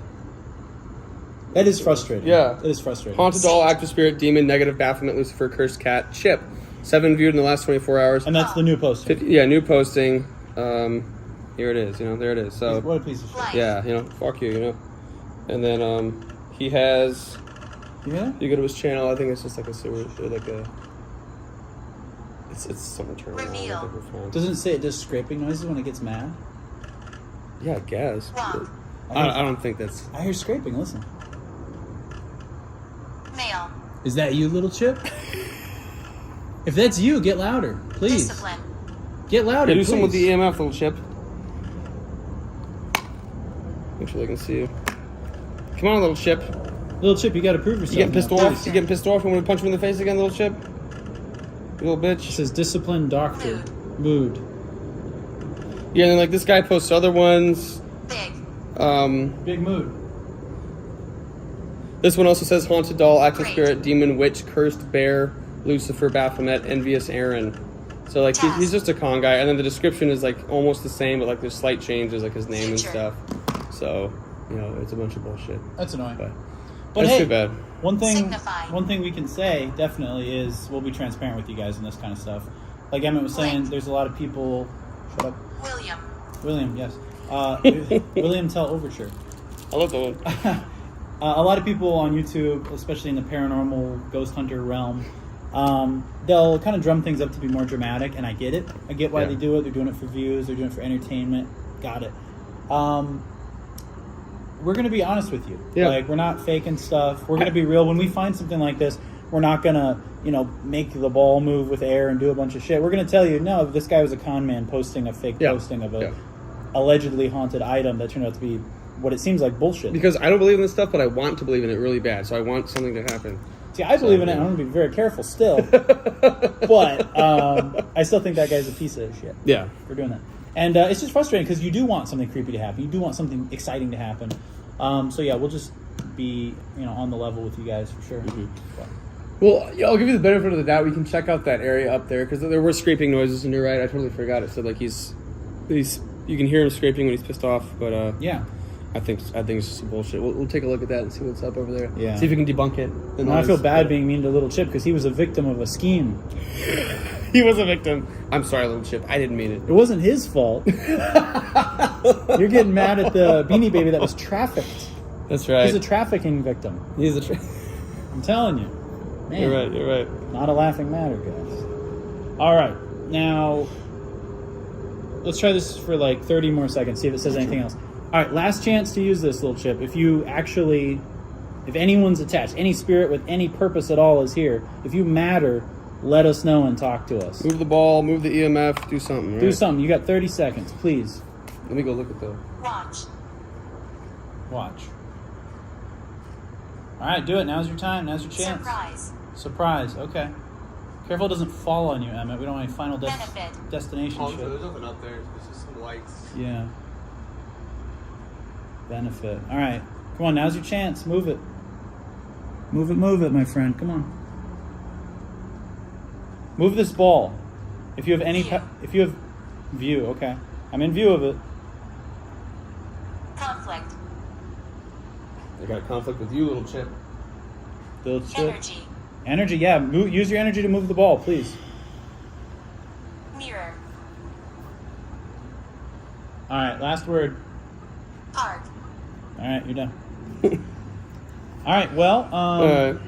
Speaker 3: That is frustrating.
Speaker 1: Yeah.
Speaker 3: It is frustrating.
Speaker 1: Haunted doll, active spirit, demon, negative Baphomet, Lucifer, cursed cat, chip. 7 viewed in the last 24 hours.
Speaker 3: And that's the new posting.
Speaker 1: 50, new posting. Here it is. There it is. So
Speaker 3: what a piece of shit.
Speaker 4: Life.
Speaker 1: yeah, fuck you. And then he has.
Speaker 3: Yeah.
Speaker 1: You go to his channel. I think it's just like a sewer, like a. It's something turn around.
Speaker 4: Reveal.
Speaker 1: I think we're fine.
Speaker 3: Doesn't it say it does scraping noises when it gets mad?
Speaker 1: Yeah, I guess.
Speaker 4: Wrong.
Speaker 1: I don't think that's.
Speaker 3: I hear scraping. Listen.
Speaker 4: Male.
Speaker 3: Is that you, little chip? If that's you, get louder, please.
Speaker 4: Discipline.
Speaker 3: Get louder,
Speaker 1: Yeah, do
Speaker 3: please.
Speaker 1: something with the EMF, little chip. Make sure they can see you. Come on, little chip.
Speaker 3: Little chip, you got to prove yourself.
Speaker 1: You getting pissed
Speaker 3: now,
Speaker 1: off?
Speaker 3: please.
Speaker 1: You getting pissed off? You want me to punch him in the face again, little chip? You little
Speaker 3: It
Speaker 1: bitch.
Speaker 3: says discipline doctor. Mood.
Speaker 1: Yeah, and then like this guy posts other ones.
Speaker 4: Big.
Speaker 3: Big mood.
Speaker 1: This one also says haunted doll, active
Speaker 4: Great.
Speaker 1: spirit, demon, witch, cursed bear, Lucifer, Baphomet, envious Aaron. So like he's just a con guy, and then the description is like almost the same, but like there's slight changes, like his name and
Speaker 4: Future.
Speaker 1: stuff. So it's a bunch of bullshit.
Speaker 3: That's annoying.
Speaker 1: But
Speaker 3: But
Speaker 1: That's
Speaker 3: hey,
Speaker 1: too bad.
Speaker 3: One
Speaker 4: Signify.
Speaker 3: thing we can say definitely is we'll be transparent with you guys in this kind of stuff. Like Emmett was saying, there's a lot of people. Shut up, William. Yes, William Tell Overture.
Speaker 1: I love that one.
Speaker 3: A lot of people on YouTube, especially in the paranormal ghost hunter realm, they'll kind of drum things up to be more dramatic, and I get it. I get why they do it. They're doing it for views. They're doing it for entertainment. Got it. We're going to be honest with you.
Speaker 1: Yeah.
Speaker 3: Like, we're not faking stuff. We're going to be real. When we find something like this, we're not going to, make the ball move with air and do a bunch of shit. We're going to tell you, no, this guy was a con man posting a fake posting of a allegedly haunted item that turned out to be what it seems like bullshit.
Speaker 1: Because I don't believe in this stuff, but I want to believe in it really bad. So I want something to happen.
Speaker 3: See, I believe in it. I'm going to be very careful still. But I still think that guy's a piece of shit.
Speaker 1: Yeah.
Speaker 3: For doing that. And it's just frustrating because you do want something creepy to happen. You do want something exciting to happen. So yeah, we'll just be on the level with you guys for sure.
Speaker 1: Mm-hmm. Well, I'll give you the benefit of the doubt. We can check out that area up there because there were scraping noises, and you're right. I totally forgot it. So like he's you can hear him scraping when he's pissed off. But
Speaker 3: yeah,
Speaker 1: I think it's just some bullshit. We'll take a look at that and see what's up over there.
Speaker 3: Yeah.
Speaker 1: See if we can debunk it.
Speaker 3: And I feel bad being mean to Little Chip because he was a victim of a scheme.
Speaker 1: He was a victim. I'm sorry, Little Chip. I didn't mean it.
Speaker 3: It wasn't his fault. You're getting mad at the Beanie Baby that was trafficked.
Speaker 1: That's right.
Speaker 3: He's a trafficking victim. I'm telling you. Man,
Speaker 1: You're right.
Speaker 3: Not a laughing matter, guys. All right. Now, let's try this for like 30 more seconds, see if it says anything else. All right, last chance to use this, Little Chip. If anyone's attached, any spirit with any purpose at all is here. If you matter, let us know and talk to us.
Speaker 1: Move the ball, move the EMF, do something, right?
Speaker 3: Do something. You got 30 seconds, please.
Speaker 1: Let me go look at the...
Speaker 3: Watch. All right, do it. Now's your time. Now's your chance. Surprise. Okay. Careful it doesn't fall on you, Emmett. We don't want any final destination shit.
Speaker 1: There's nothing up there. There's just some lights.
Speaker 3: Yeah. Benefit. All right. Come on, now's your chance. Move it. Move it, my friend. Come on. Move this ball. If you have any... if you have... View, okay. I'm in view of it.
Speaker 4: Conflict.
Speaker 1: I got a conflict with you, Little Chip.
Speaker 3: Little Chip.
Speaker 4: Energy.
Speaker 3: Yeah. Use your energy to move the ball, please.
Speaker 4: Mirror.
Speaker 3: All right, last word.
Speaker 4: Park.
Speaker 3: All right, you're done. All right, well,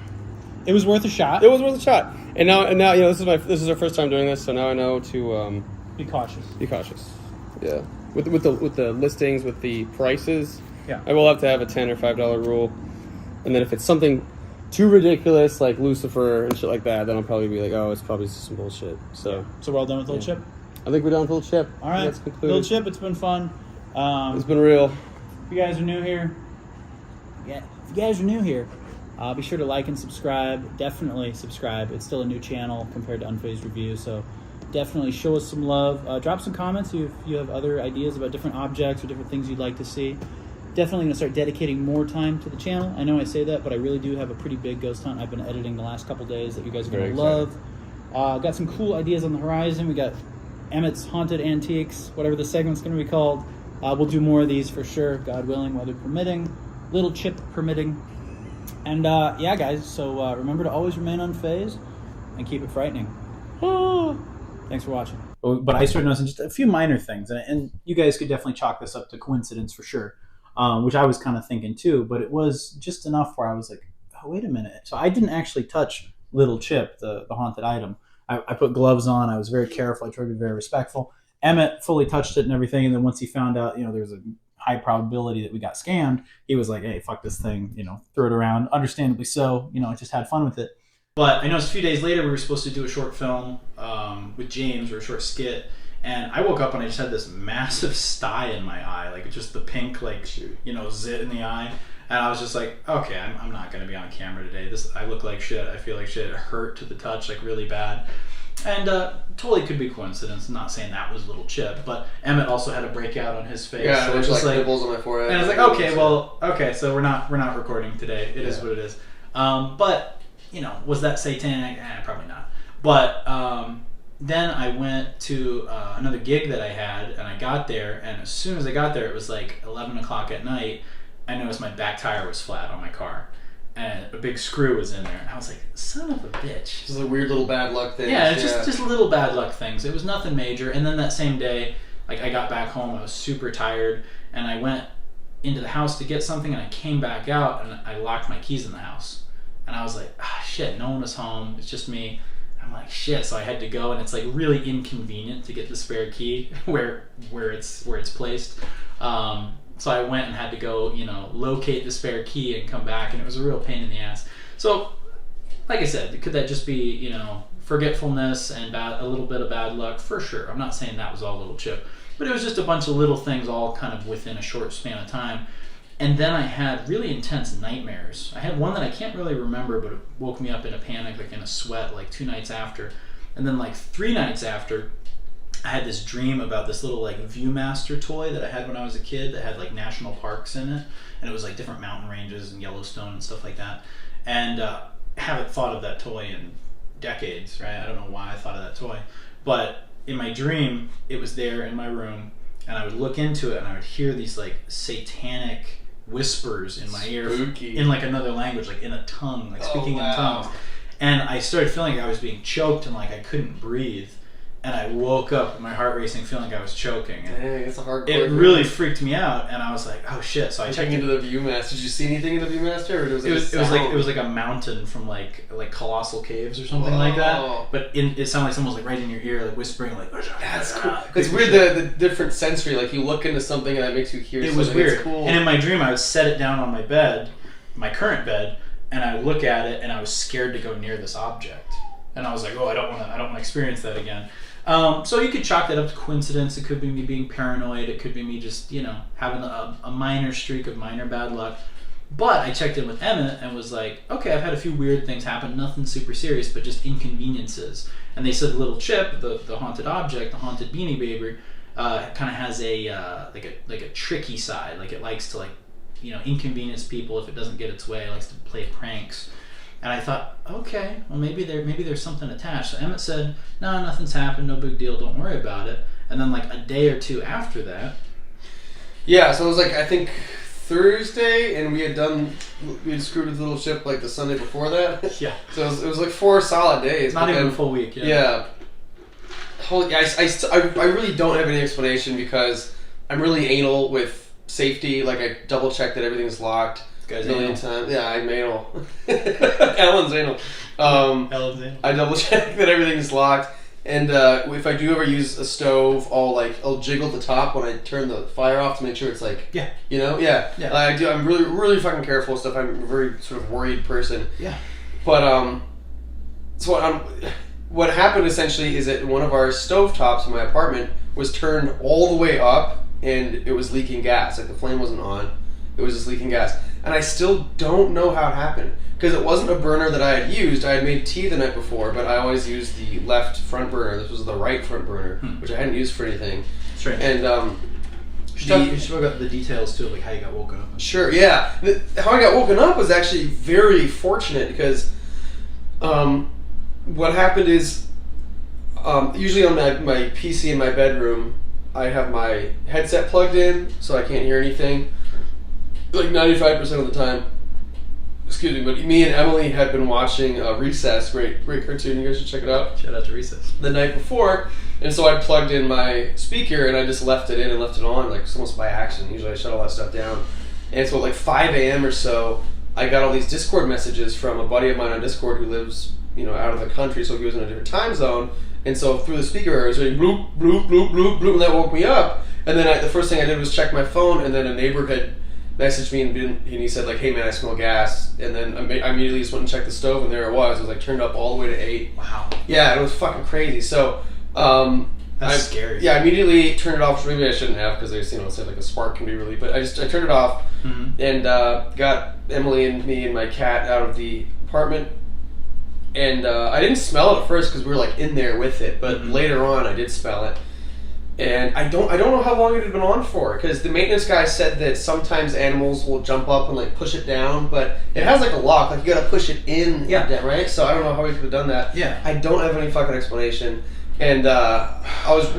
Speaker 3: it was worth a shot.
Speaker 1: It was worth a shot. And now, this is our first time doing this, so now I know to
Speaker 3: be cautious.
Speaker 1: Be cautious. Yeah. With the listings, with the prices.
Speaker 3: Yeah.
Speaker 1: I will have to have a $10 or $5 rule, and then if it's something too ridiculous like Lucifer and shit like that, then I'll probably be like, oh, it's probably just some bullshit. So
Speaker 3: we're all done with Little Chip.
Speaker 1: I think we're done with Little Chip.
Speaker 3: All right, Little Chip. It's been fun.
Speaker 1: It's been real.
Speaker 3: If you guys are new here, be sure to like and subscribe. Definitely subscribe. It's still a new channel compared to Unfazed Review, so definitely show us some love. Drop some comments if you have other ideas about different objects or different things you'd like to see. Definitely going to start dedicating more time to the channel. I know I say that, but I really do have a pretty big ghost hunt I've been editing the last couple days that you guys are going to love. Got some cool ideas on the horizon. We got Emmett's Haunted Antiques, whatever the segment's going to be called. We'll do more of these for sure, God willing, weather permitting, Little Chip permitting. And yeah, guys, so remember to always remain unfazed and keep it frightening. Thanks for watching. But I started noticing just a few minor things, and you guys could definitely chalk this up to coincidence for sure. Which I was kind of thinking too, but it was just enough where I was like, oh, wait a minute. So I didn't actually touch Little Chip, the haunted item. I put gloves on. I was very careful. I tried to be very respectful. Emmett fully touched it and everything, and then once he found out, there's a high probability that we got scammed, he was like, hey, fuck this thing, throw it around. Understandably so, I just had fun with it. But I noticed a few days later we were supposed to do a short film with James, or a short skit. And I woke up and I just had this massive sty in my eye, like just the pink, zit in the eye. And I was just like, okay, I'm not going to be on camera today. I look like shit. I feel like shit. It hurt to the touch, like really bad. And totally could be coincidence. I'm not saying that was Little Chip, but Emmett also had a breakout on his face.
Speaker 1: Yeah,
Speaker 3: so
Speaker 1: there's like nipples on my forehead.
Speaker 3: And I was like, okay, so we're not recording today. It is what it is. But was that satanic? Probably not. But then I went to another gig that I had, and I got there, and as soon as I got there, it was like 11 o'clock at night. I noticed my back tire was flat on my car. and a big screw was in there. And I was like, son of a bitch.
Speaker 1: Just a weird little bad luck thing.
Speaker 3: Yeah, it's just little bad luck things. It was nothing major. And then that same day, like I got back home, I was super tired, and I went into the house to get something, and I came back out, and I locked my keys in the house. And I was like, shit, no one was home. It's just me. I'm like, shit. So I had to go, and it's like really inconvenient to get the spare key where it's placed. So I went and had to go, locate the spare key and come back, and it was a real pain in the ass. So, like I said, could that just be, forgetfulness and a little bit of bad luck? For sure. I'm not saying that was all little Chip, but it was just a bunch of little things all kind of within a short span of time. And then I had really intense nightmares. I had one that I can't really remember, but it woke me up in a panic, like in a sweat, like 2 nights after. And then like 3 nights after, I had this dream about this little like Viewmaster toy that I had when I was a kid that had like national parks in it, and it was like different mountain ranges and Yellowstone and stuff like that. And I haven't thought of that toy in decades, right? I don't know why I thought of that toy, but in my dream, it was there in my room, and I would look into it and I would hear these like satanic whispers in my ear in like another language, like in a tongue, like speaking in tongues. And I started feeling like I was being choked and like I couldn't breathe. And I woke up with my heart racing, feeling like I was choking. And
Speaker 1: dang, it's a hardcore.
Speaker 3: It really freaked me out, and I was like, "Oh shit!" So I checked
Speaker 1: into the Viewmaster. Did you see anything in the Viewmaster, or
Speaker 3: it was like a mountain from like colossal caves or something like that. But it sounded like someone was like right in your ear, like whispering, like.
Speaker 1: That's cool. It's weird the different sensory. Like you look into something and that makes you hear.
Speaker 3: It was weird.
Speaker 1: It's cool.
Speaker 3: And in my dream, I would set it down on my bed, my current bed, and I would look at it, and I was scared to go near this object. And I was like, "Oh, I don't want to experience that again." So you could chalk that up to coincidence. It could be me being paranoid. It could be me just, having a minor streak of minor bad luck. But I checked in with Emmett and was like, okay, I've had a few weird things happen. Nothing super serious, but just inconveniences. And they said little Chip, the haunted object, the haunted Beanie Baby, kind of has a like a tricky side. Like it likes to inconvenience people if it doesn't get its way. It likes to play pranks. And I thought, okay, well maybe there's something attached. So Emmett said, no, nothing's happened, no big deal, don't worry about it. And then like a day or two after that.
Speaker 1: Yeah, so it was like, I think Thursday, and we had screwed with the little Chip like the Sunday before that.
Speaker 3: Yeah.
Speaker 1: So it was like 4 solid days.
Speaker 3: Not even a full week, yeah.
Speaker 1: Yeah. I really don't have any explanation because I'm really anal with safety. Like I double check that everything's locked. A million times. Yeah, I'm anal. Ellen's anal.
Speaker 3: Ellen's anal.
Speaker 1: I double check that everything's locked, and if I do ever use a stove, I'll jiggle the top when I turn the fire off to make sure it's like yeah. I do. I'm really fucking careful with stuff. I'm a very sort of worried person.
Speaker 3: Yeah.
Speaker 1: But so what happened essentially is that one of our stovetops in my apartment was turned all the way up, and it was leaking gas. Like the flame wasn't on. It was just leaking gas. And I still don't know how it happened. Because it wasn't a burner that I had used. I had made tea the night before, but I always used the left front burner. This was the right front burner, which I hadn't used for anything.
Speaker 3: Strange.
Speaker 1: And
Speaker 3: you should talk about the details too, like how you got woken up.
Speaker 1: Sure, yeah. How I got woken up was actually very fortunate because what happened is usually on my PC in my bedroom, I have my headset plugged in so I can't hear anything. Like 95% of the time. Excuse me, but me and Emily had been watching Recess, great cartoon. You guys should check it out.
Speaker 3: Shout out to Recess.
Speaker 1: The night before, and so I plugged in my speaker and I just left it in and left it on, like almost by accident. Usually I shut all that stuff down. And so at like 5 a.m. or so, I got all these Discord messages from a buddy of mine on Discord who lives, out of the country, so he was in a different time zone. And so through the speaker, I was hearing bloop, bloop, bloop, bloop, bloop, and that woke me up. And then the first thing I did was check my phone, and then a neighbor had messaged me and he said like, hey man, I smell gas. And then I immediately just went and checked the stove, and there it was. It was like turned up all the way to 8.
Speaker 3: Wow.
Speaker 1: Yeah, and it was fucking crazy. So
Speaker 3: that's scary.
Speaker 1: Yeah, I immediately turned it off, which maybe I shouldn't have because they said like a spark can be really, but I turned it off and got Emily and me and my cat out of the apartment. And I didn't smell it at first because we were like in there with it, but later on I did smell it. And I don't know how long it had been on for, because the maintenance guy said that sometimes animals will jump up and like push it down, but it has like a lock, like you gotta push it in, right? So I don't know how we could have done that.
Speaker 3: Yeah.
Speaker 1: I don't have any fucking explanation. And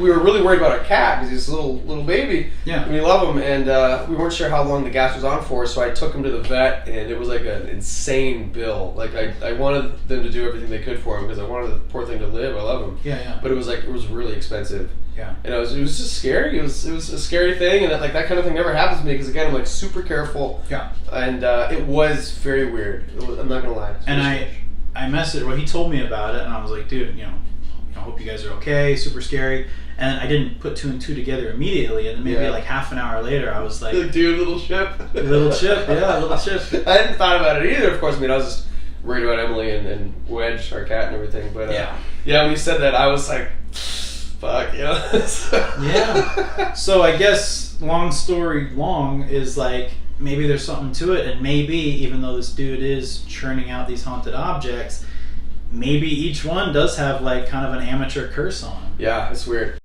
Speaker 1: we were really worried about our cat because he's a little baby.
Speaker 3: Yeah.
Speaker 1: And we love him, and we weren't sure how long the gas was on for, so I took him to the vet, and it was like an insane bill. Like I wanted them to do everything they could for him because I wanted the poor thing to live. I love him.
Speaker 3: Yeah.
Speaker 1: But it was really expensive.
Speaker 3: Yeah.
Speaker 1: And it was just scary. It was a scary thing, and that kind of thing never happens to me because again I'm like super careful.
Speaker 3: Yeah.
Speaker 1: And it was very weird. I'm not gonna lie.
Speaker 3: And I messaged. Well, he told me about it, and I was like, dude, I hope you guys are okay. Super scary. And I didn't put 2 and 2 together immediately. And then maybe like half an hour later, I was like,
Speaker 1: dude, little ship.
Speaker 3: Little chip, yeah, little chip.
Speaker 1: I hadn't thought about it either. Of course, I mean I was just worried about Emily and Wedge, our cat, and everything. But yeah, when you said that, I was like, fuck,
Speaker 3: Yeah. So I guess long story long is like maybe there's something to it, and maybe even though this dude is churning out these haunted objects, maybe each one does have like kind of an amateur curse on them.
Speaker 1: Yeah, it's weird.